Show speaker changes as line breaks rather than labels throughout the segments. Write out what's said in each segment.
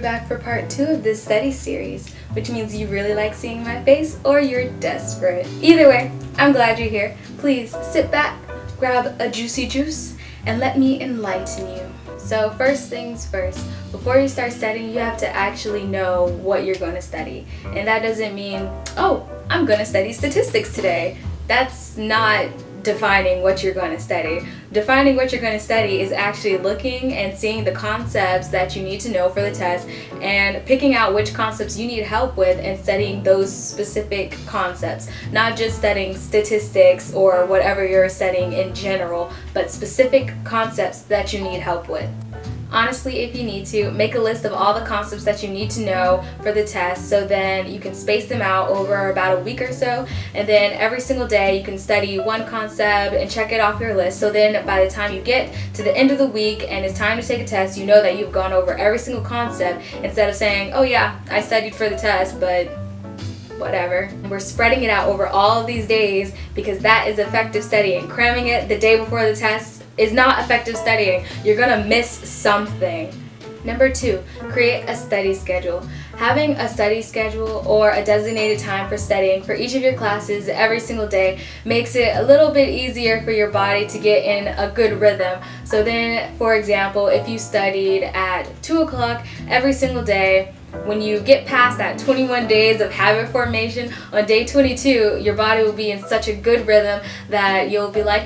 back for part 2 of this study series, which means you really like seeing my face or you're desperate. Either way, I'm glad you're here. Please sit back, grab a juicy juice, and let me enlighten you. So first things first, before you start studying, you have to actually know what you're going to study. And that doesn't mean, oh, I'm going to study statistics today. That's not defining what you're going to study. Defining what you're going to study is actually looking and seeing the concepts that you need to know for the test and picking out which concepts you need help with and studying those specific concepts. Not just studying statistics or whatever you're studying in general, but specific concepts that you need help with. Honestly, if you need to, make a list of all the concepts that you need to know for the test, so then you can space them out over about a week or so, and then every single day you can study one concept and check it off your list, so then by the time you get to the end of the week and it's time to take a test, you know that you've gone over every single concept instead of saying, oh yeah, I studied for the test, but whatever. We're spreading it out over all of these days because that is effective studying. Cramming it the day before the test is not effective studying. You're gonna miss something. Number 2, create a study schedule. Having a study schedule or a designated time for studying for each of your classes every single day makes it a little bit easier for your body to get in a good rhythm. So then, for example, if you studied at 2 o'clock every single day, when you get past that 21 days of habit formation, on day 22, your body will be in such a good rhythm that you'll be like,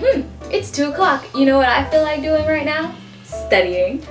it's 2 o'clock. You know what I feel like doing right now? Studying.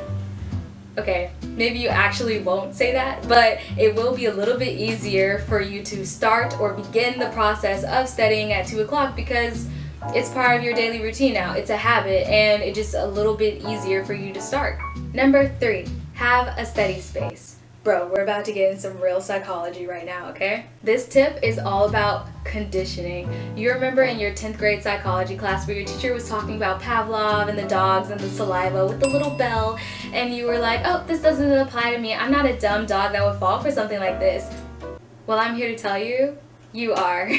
Okay, maybe you actually won't say that, but it will be a little bit easier for you to start or begin the process of studying at 2 o'clock because it's part of your daily routine now. It's a habit and it's just a little bit easier for you to start. Number 3, have a study space. Bro, we're about to get in some real psychology right now, okay? This tip is all about conditioning. You remember in your 10th grade psychology class where your teacher was talking about Pavlov and the dogs and the saliva with the little bell, and you were like, oh, this doesn't apply to me. I'm not a dumb dog that would fall for something like this. Well, I'm here to tell you, you are.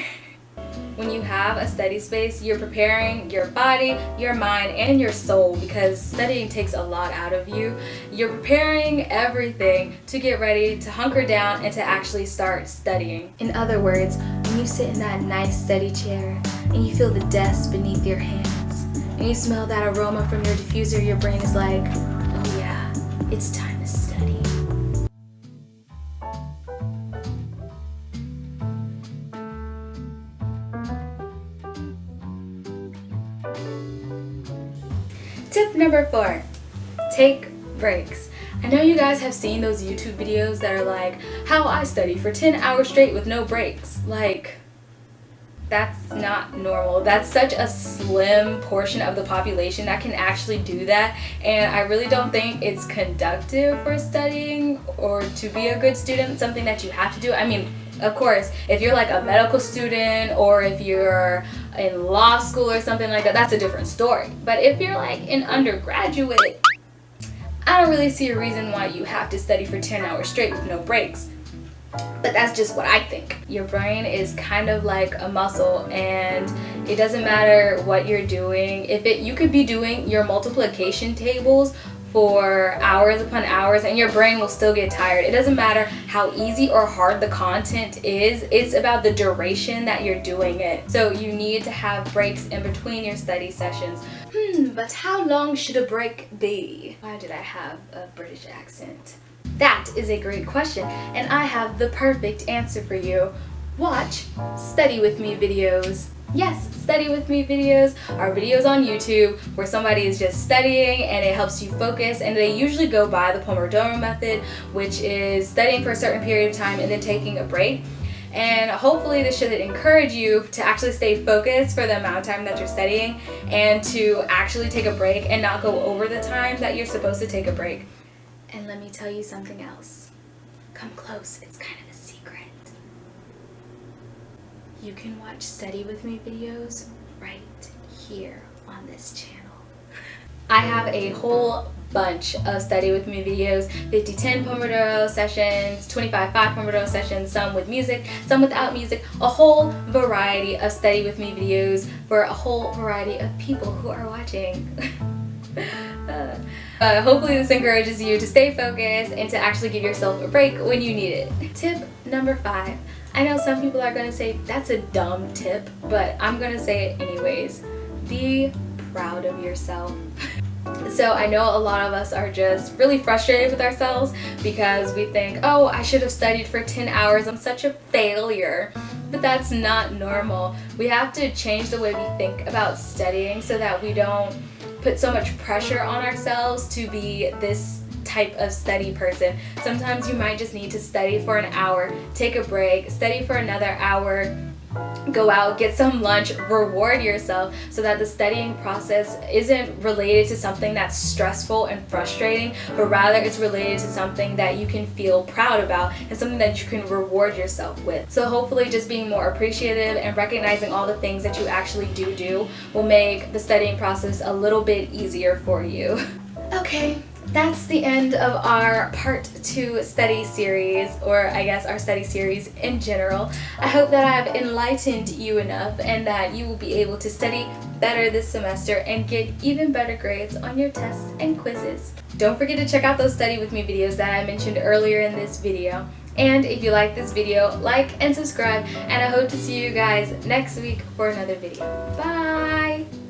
When you have a study space, you're preparing your body, your mind, and your soul because studying takes a lot out of you. You're preparing everything to get ready to hunker down and to actually start studying. In other words, when you sit in that nice study chair and you feel the desk beneath your hands and you smell that aroma from your diffuser, your brain is like, oh yeah, it's time to study. Tip number 4, take breaks. I know you guys have seen those YouTube videos that are like, how I study for 10 hours straight with no breaks. Like, that's not normal. That's such a slim portion of the population that can actually do that, and I really don't think it's conducive for studying or to be a good student, something that you have to do. I mean, of course, if you're like a medical student or if you're in law school or something like that, that's a different story. But if you're like an undergraduate, I don't really see a reason why you have to study for 10 hours straight with no breaks. But that's just what I think. Your brain is kind of like a muscle, and it doesn't matter what you're doing. You could be doing your multiplication tables for hours upon hours and your brain will still get tired. It doesn't matter how easy or hard the content is, it's about the duration that you're doing it. So you need to have breaks in between your study sessions. But how long should a break be? Why did I have a British accent? That is a great question, and I have the perfect answer for you. Watch Study With Me videos. Yes, Study With Me videos are videos on YouTube where somebody is just studying and it helps you focus, and they usually go by the Pomodoro method, which is studying for a certain period of time and then taking a break. And hopefully this should encourage you to actually stay focused for the amount of time that you're studying and to actually take a break and not go over the time that you're supposed to take a break. And let me tell you something else. Come close, it's kind of a secret. You can watch Study With Me videos right here on this channel. I have a whole bunch of Study With Me videos, 50-10 Pomodoro sessions, 25-5 Pomodoro sessions, some with music, some without music, a whole variety of Study With Me videos for a whole variety of people who are watching. Hopefully this encourages you to stay focused and to actually give yourself a break when you need it. Tip number 5. I know some people are going to say that's a dumb tip, but I'm going to say it anyways. Be proud of yourself. So I know a lot of us are just really frustrated with ourselves because we think, oh, I should have studied for 10 hours. I'm such a failure. But that's not normal. We have to change the way we think about studying so that we don't put so much pressure on ourselves to be this type of study person. Sometimes you might just need to study for an hour, take a break, study for another hour, go out, get some lunch, reward yourself so that the studying process isn't related to something that's stressful and frustrating, but rather it's related to something that you can feel proud about and something that you can reward yourself with. So hopefully just being more appreciative and recognizing all the things that you actually do will make the studying process a little bit easier for you. Okay. That's the end of our part 2 study series, or I guess our study series in general. I hope that I have enlightened you enough and that you will be able to study better this semester and get even better grades on your tests and quizzes. Don't forget to check out those study with me videos that I mentioned earlier in this video. And if you like this video, like and subscribe, and I hope to see you guys next week for another video. Bye!